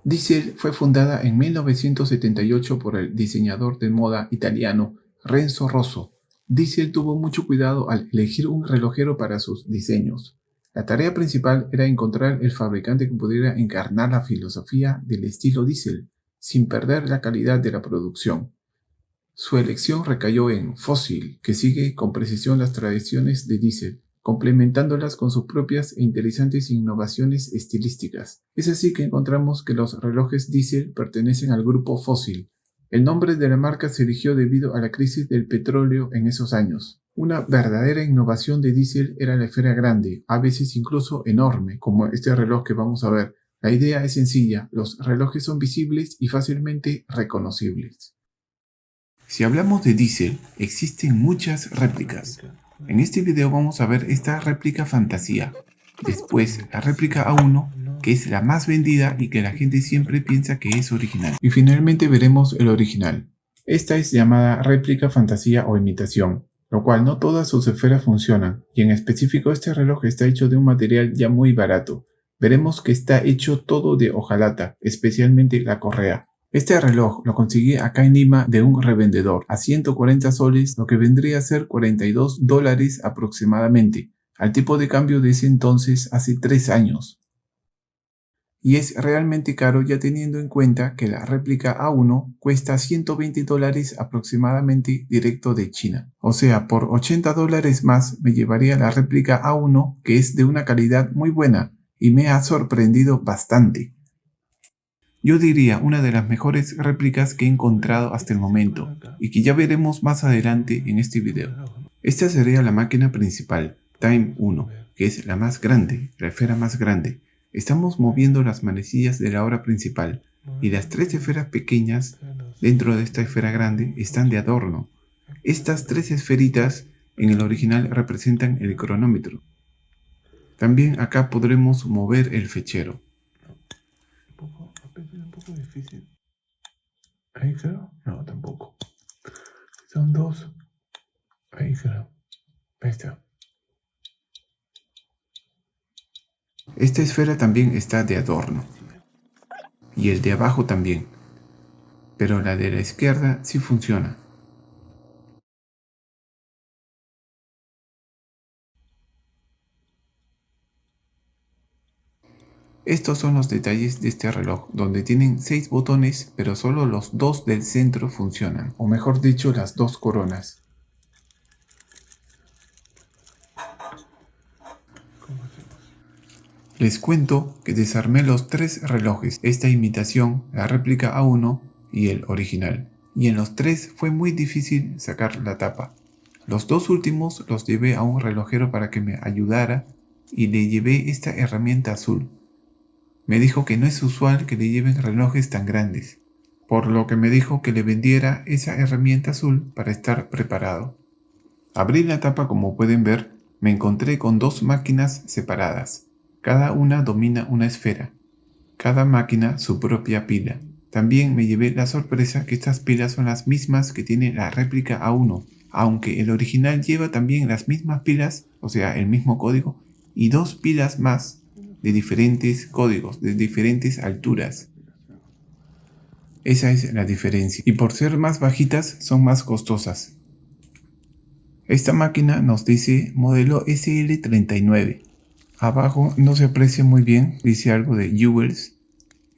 Diesel fue fundada en 1978 por el diseñador de moda italiano Renzo Rosso. Diesel tuvo mucho cuidado al elegir un relojero para sus diseños. La tarea principal era encontrar el fabricante que pudiera encarnar la filosofía del estilo Diesel, sin perder la calidad de la producción. Su elección recayó en Fossil, que sigue con precisión las tradiciones de Diesel, complementándolas con sus propias e interesantes innovaciones estilísticas. Es así que encontramos que los relojes Diesel pertenecen al grupo Fossil. El nombre de la marca se eligió debido a la crisis del petróleo en esos años. Una verdadera innovación de Diesel era la esfera grande, a veces incluso enorme, como este reloj que vamos a ver. La idea es sencilla, los relojes son visibles y fácilmente reconocibles. Si hablamos de Diesel, existen muchas réplicas. En este video vamos a ver esta réplica fantasía. Después, la réplica A1, que es la más vendida y que la gente siempre piensa que es original. Y finalmente veremos el original. Esta es llamada réplica fantasía o imitación, lo cual no todas sus esferas funcionan, y en específico este reloj está hecho de un material ya muy barato. Veremos que está hecho todo de hojalata, especialmente la correa. Este reloj lo conseguí acá en Lima de un revendedor a 140 soles, lo que vendría a ser $42 aproximadamente, al tipo de cambio de ese entonces hace 3 años. Y es realmente caro ya teniendo en cuenta que la réplica A1 cuesta $120 aproximadamente directo de China. O sea, por $80 más me llevaría la réplica A1, que es de una calidad muy buena y me ha sorprendido bastante. Yo diría una de las mejores réplicas que he encontrado hasta el momento y que ya veremos más adelante en este video. Esta sería la máquina principal, Time 1, que es la más grande, la esfera más grande. Estamos moviendo las manecillas de la hora principal y las 3 esferas pequeñas dentro de esta esfera grande están de adorno. Estas 3 esferitas en el original representan el cronómetro. También acá podremos mover el fechero. Un poco difícil. Ahí creo. No, tampoco. Son 2. Ahí creo. Ahí está. Esta esfera también está de adorno. Y el de abajo también. Pero la de la izquierda sí funciona. Estos son los detalles de este reloj, donde tienen 6 botones, pero solo los 2 del centro funcionan, o mejor dicho, las 2 coronas. Les cuento que desarmé los 3 relojes, esta imitación, la réplica A1 y el original, y en los 3 fue muy difícil sacar la tapa. Los 2 últimos los llevé a un relojero para que me ayudara y le llevé esta herramienta azul. Me dijo que no es usual que le lleven relojes tan grandes, por lo que me dijo que le vendiera esa herramienta azul para estar preparado. Abrí la tapa, como pueden ver, me encontré con 2 máquinas separadas. Cada una domina una esfera. Cada máquina su propia pila. También me llevé la sorpresa que estas pilas son las mismas que tiene la réplica A1, aunque el original lleva también las mismas pilas, o sea, el mismo código, y 2 pilas más de diferentes códigos, de diferentes alturas. Esa es la diferencia. Y por ser más bajitas, son más costosas. Esta máquina nos dice modelo SL39. Abajo no se aprecia muy bien, dice algo de Jewels.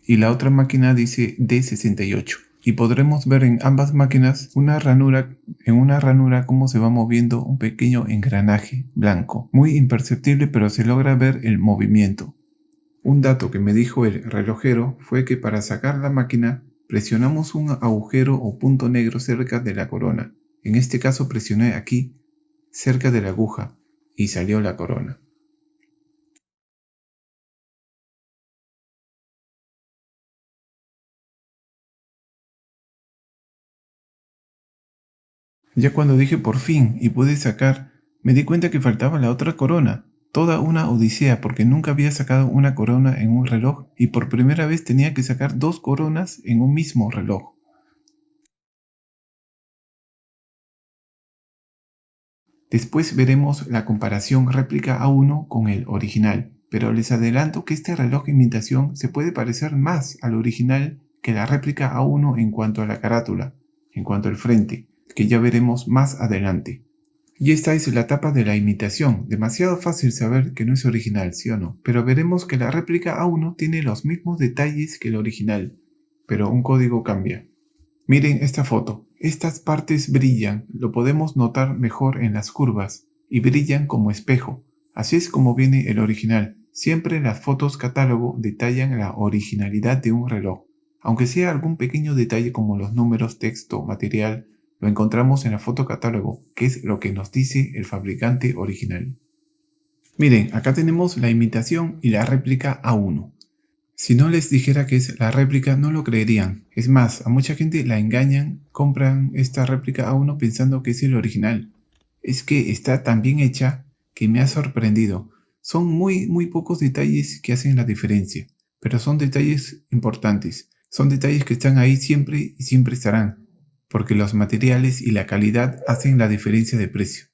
Y la otra máquina dice D68. Y podremos ver en ambas máquinas en una ranura cómo se va moviendo un pequeño engranaje blanco. Muy imperceptible, pero se logra ver el movimiento. Un dato que me dijo el relojero fue que para sacar la máquina presionamos un agujero o punto negro cerca de la corona. En este caso presioné aquí, cerca de la aguja, y salió la corona. Ya cuando dije por fin y pude sacar, me di cuenta que faltaba la otra corona. Toda una odisea porque nunca había sacado una corona en un reloj y por primera vez tenía que sacar 2 coronas en un mismo reloj. Después veremos la comparación réplica A1 con el original. pero les adelanto que este reloj de imitación se puede parecer más al original que la réplica A1 en cuanto a la carátula, en cuanto al frente, que ya veremos más adelante. Y esta es la tapa de la imitación, demasiado fácil saber que no es original, ¿sí o no? Pero veremos que la réplica A1 tiene los mismos detalles que el original, pero un código cambia. Miren esta foto, estas partes brillan, lo podemos notar mejor en las curvas, y brillan como espejo. Así es como viene el original. Siempre las fotos catálogo detallan la originalidad de un reloj. Aunque sea algún pequeño detalle como los números, texto, material, lo encontramos en la foto catálogo, que es lo que nos dice el fabricante original. Miren, acá tenemos la imitación y la réplica A1. Si no les dijera que es la réplica, no lo creerían. Es más, a mucha gente la engañan, compran esta réplica A1 pensando que es el original. Es que está tan bien hecha que me ha sorprendido. Son muy pocos detalles que hacen la diferencia, pero son detalles importantes. Son detalles que están ahí siempre y siempre estarán, porque los materiales y la calidad hacen la diferencia de precio.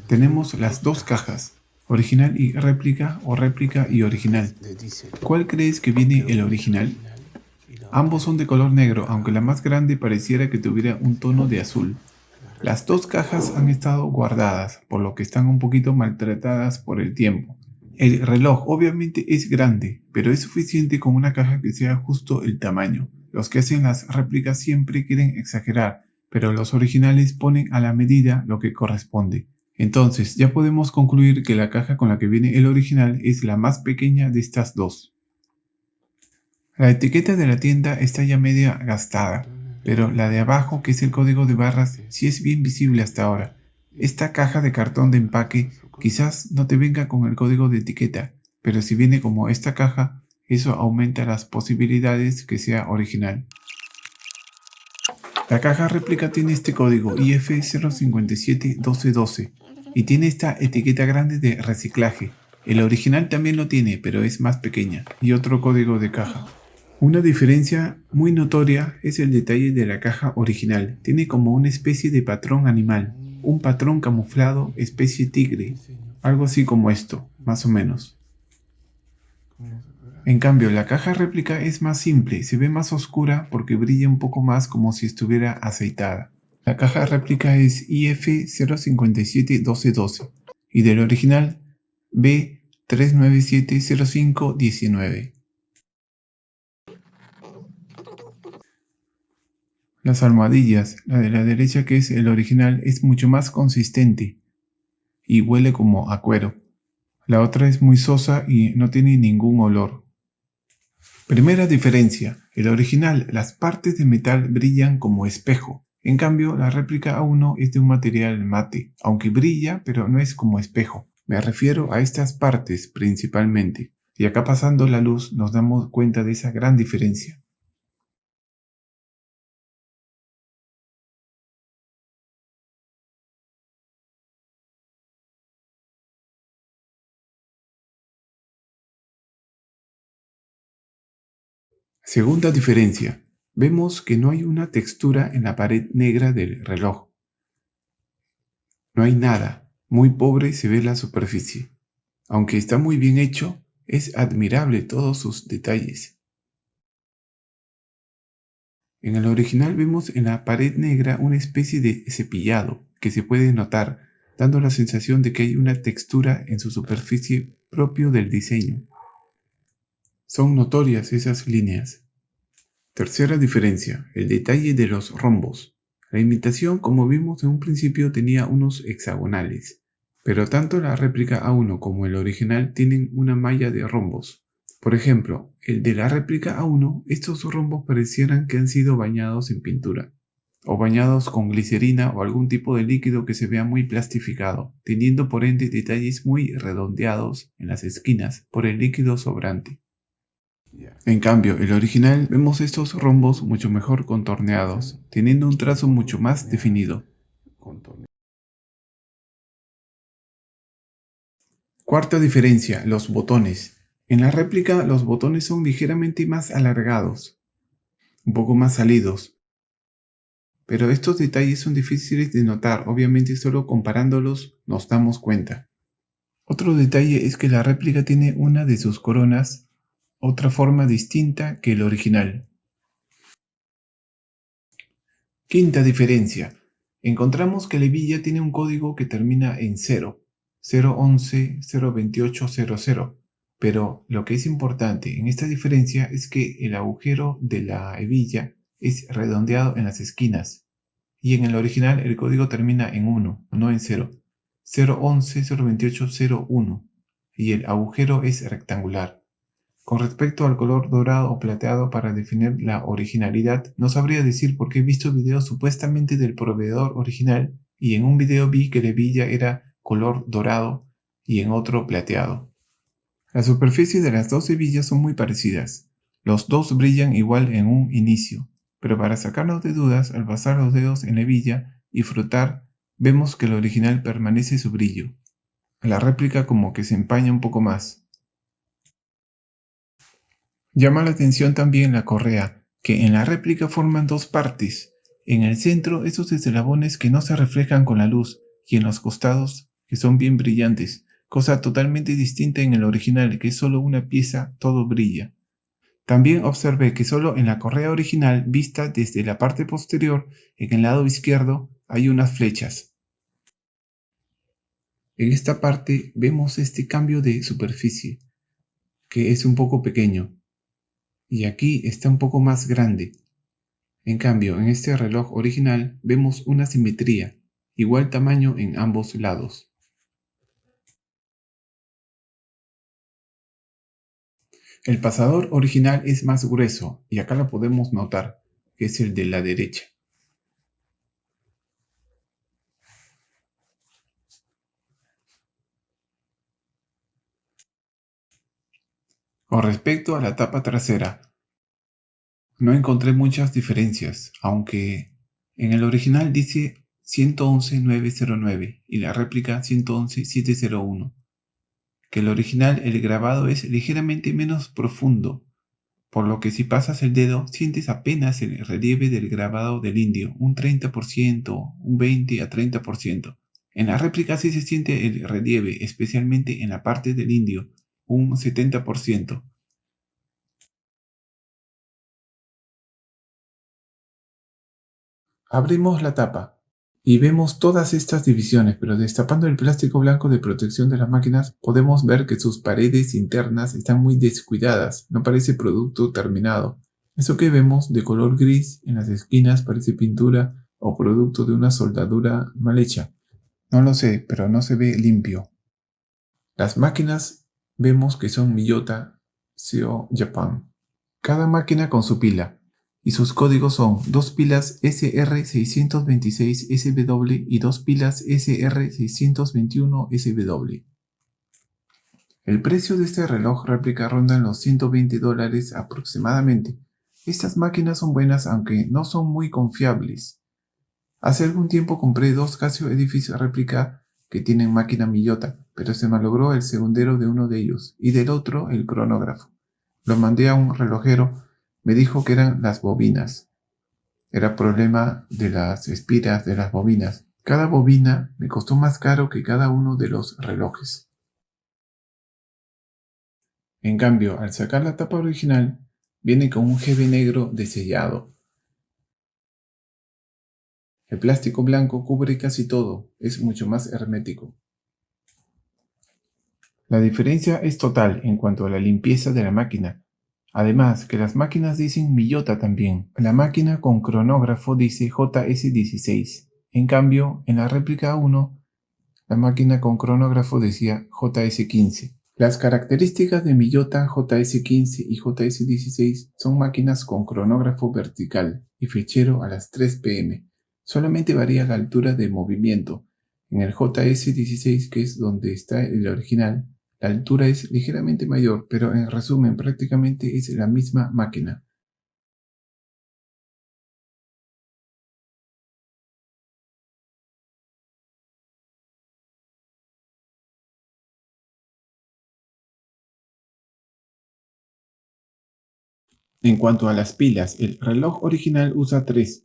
Tenemos las dos cajas, original y réplica o réplica y original. ¿Cuál crees que viene el original? Ambos son de color negro, aunque la más grande pareciera que tuviera un tono de azul. Las dos cajas han estado guardadas, por lo que están un poquito maltratadas por el tiempo. El reloj obviamente es grande, pero es suficiente con una caja que sea justo el tamaño. Los que hacen las réplicas siempre quieren exagerar, pero los originales ponen a la medida lo que corresponde. Entonces ya podemos concluir que la caja con la que viene el original es la más pequeña de estas dos. La etiqueta de la tienda está ya media gastada, pero la de abajo, que es el código de barras, sí es bien visible hasta ahora. Esta caja de cartón de empaque quizás no te venga con el código de etiqueta, pero si viene como esta caja, eso aumenta las posibilidades que sea original. La caja réplica tiene este código IF0571212 y tiene esta etiqueta grande de reciclaje. El original también lo tiene, pero es más pequeña, y otro código de caja. Una diferencia muy notoria es el detalle de la caja original. Tiene como una especie de patrón animal, un patrón camuflado especie tigre, algo así como esto, más o menos. En cambio, la caja réplica es más simple, se ve más oscura porque brilla un poco más como si estuviera aceitada. La caja réplica es IF0571212 y del original B3970519. Las almohadillas, la de la derecha que es el original, es mucho más consistente y huele como a cuero. La otra es muy sosa y no tiene ningún olor. Primera diferencia, el original, las partes de metal brillan como espejo. En cambio, la réplica A1 es de un material mate, aunque brilla, pero no es como espejo. Me refiero a estas partes principalmente. Y acá pasando la luz nos damos cuenta de esa gran diferencia. Segunda diferencia, vemos que no hay una textura en la pared negra del reloj. No hay nada, muy pobre se ve la superficie. Aunque está muy bien hecho, es admirable todos sus detalles. En el original vemos en la pared negra una especie de cepillado que se puede notar, dando la sensación de que hay una textura en su superficie propio del diseño. Son notorias esas líneas. Tercera diferencia, el detalle de los rombos. La imitación, como vimos en un principio, tenía unos hexagonales, pero tanto la réplica A1 como el original tienen una malla de rombos. Por ejemplo, el de la réplica A1, estos rombos parecieran que han sido bañados en pintura, o bañados con glicerina o algún tipo de líquido que se vea muy plastificado, teniendo por ende detalles muy redondeados en las esquinas por el líquido sobrante. En cambio, el original vemos estos rombos mucho mejor contorneados, teniendo un trazo mucho más definido. Cuarta diferencia, los botones. En la réplica los botones son ligeramente más alargados, un poco más salidos. Pero estos detalles son difíciles de notar, obviamente solo comparándolos nos damos cuenta. Otro detalle es que la réplica tiene una de sus coronas, otra forma distinta que el original. Quinta diferencia. Encontramos que la hebilla tiene un código que termina en 0, 011, 028, 00. Pero lo que es importante en esta diferencia es que el agujero de la hebilla es redondeado en las esquinas. Y en el original el código termina en 1, no en 0. 011, 028, 01. Y el agujero es rectangular. Con respecto al color dorado o plateado, para definir la originalidad, no sabría decir porque he visto videos supuestamente del proveedor original y en un video vi que la hebilla era color dorado y en otro plateado. La superficie de las dos hebillas son muy parecidas. Los dos brillan igual en un inicio, pero para sacarnos de dudas, al pasar los dedos en la hebilla y frotar, vemos que el original permanece su brillo. La réplica como que se empaña un poco más. Llama la atención también la correa, que en la réplica forman dos partes. En el centro, esos eslabones que no se reflejan con la luz, y en los costados, que son bien brillantes, cosa totalmente distinta en el original, que es solo una pieza, todo brilla. También observé que solo en la correa original, vista desde la parte posterior, en el lado izquierdo, hay unas flechas. En esta parte vemos este cambio de superficie, que es un poco pequeño. Y aquí está un poco más grande. En cambio, en este reloj original vemos una simetría, igual tamaño en ambos lados. El pasador original es más grueso y acá lo podemos notar, que es el de la derecha. Con respecto a la tapa trasera, no encontré muchas diferencias, aunque en el original dice 111.909 y la réplica 111.701. Que el original el grabado es ligeramente menos profundo, por lo que si pasas el dedo sientes apenas el relieve del grabado del indio, un 30%, un 20 a 30%. En la réplica sí se siente el relieve, especialmente en la parte del indio, un 70%. Abrimos la tapa y vemos todas estas divisiones, pero destapando el plástico blanco de protección de las máquinas podemos ver que sus paredes internas están muy descuidadas, no parece producto terminado. Eso que vemos de color gris en las esquinas parece pintura o producto de una soldadura mal hecha. No lo sé, pero no se ve limpio. Las máquinas vemos que son Miyota CO Japan. Cada máquina con su pila. Y sus códigos son 2 pilas SR626SW y 2 pilas SR621SW. El precio de este reloj réplica ronda en los $120 aproximadamente. Estas máquinas son buenas aunque no son muy confiables. Hace algún tiempo compré 2 Casio Edifice réplica que tienen máquina Miyota, pero se malogró el segundero de uno de ellos y del otro el cronógrafo. Lo mandé a un relojero. Me dijo que eran las bobinas. Era problema de las espiras de las bobinas. Cada bobina me costó más caro que cada uno de los relojes. En cambio, al sacar la tapa original, viene con un GB negro desellado. El plástico blanco cubre casi todo, es mucho más hermético. La diferencia es total en cuanto a la limpieza de la máquina. Además, que las máquinas dicen Miyota también. La máquina con cronógrafo dice JS16. En cambio, en la réplica 1, la máquina con cronógrafo decía JS15. Las características de Miyota JS15 y JS16 son máquinas con cronógrafo vertical y fechero a las 3 pm. Solamente varía la altura de movimiento. En el JS16, que es donde está el original, la altura es ligeramente mayor, pero en resumen prácticamente es la misma máquina. En cuanto a las pilas, el reloj original usa 3.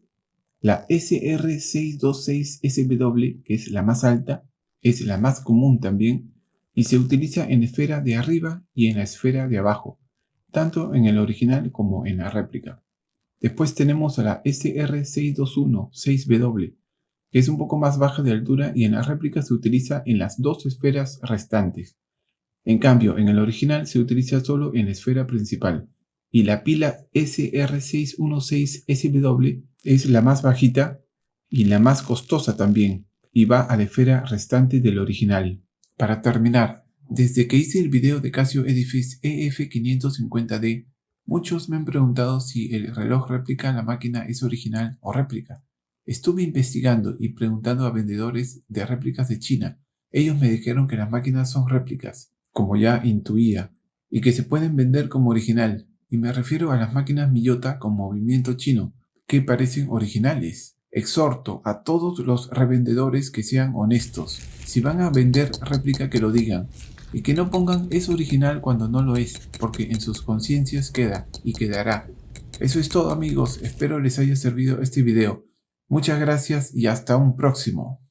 La SR626SW, que es la más alta, es la más común también, y se utiliza en la esfera de arriba y en la esfera de abajo, tanto en el original como en la réplica. Después tenemos a la SR621-6W, que es un poco más baja de altura y en la réplica se utiliza en las dos esferas restantes. En cambio, en el original se utiliza solo en la esfera principal. Y la pila SR616SW es la más bajita y la más costosa también, y va a la esfera restante del original. Para terminar, desde que hice el video de Casio Edifice EF550D, muchos me han preguntado si el reloj réplica la máquina es original o réplica. Estuve investigando y preguntando a vendedores de réplicas de China. Ellos me dijeron que las máquinas son réplicas, como ya intuía, y que se pueden vender como original, y me refiero a las máquinas Miyota con movimiento chino, que parecen originales. Exhorto a todos los revendedores que sean honestos. Si van a vender réplica, que lo digan, y que no pongan es original cuando no lo es, porque en sus conciencias queda y quedará. Eso es todo, amigos, espero les haya servido este video. Muchas gracias y hasta un próximo.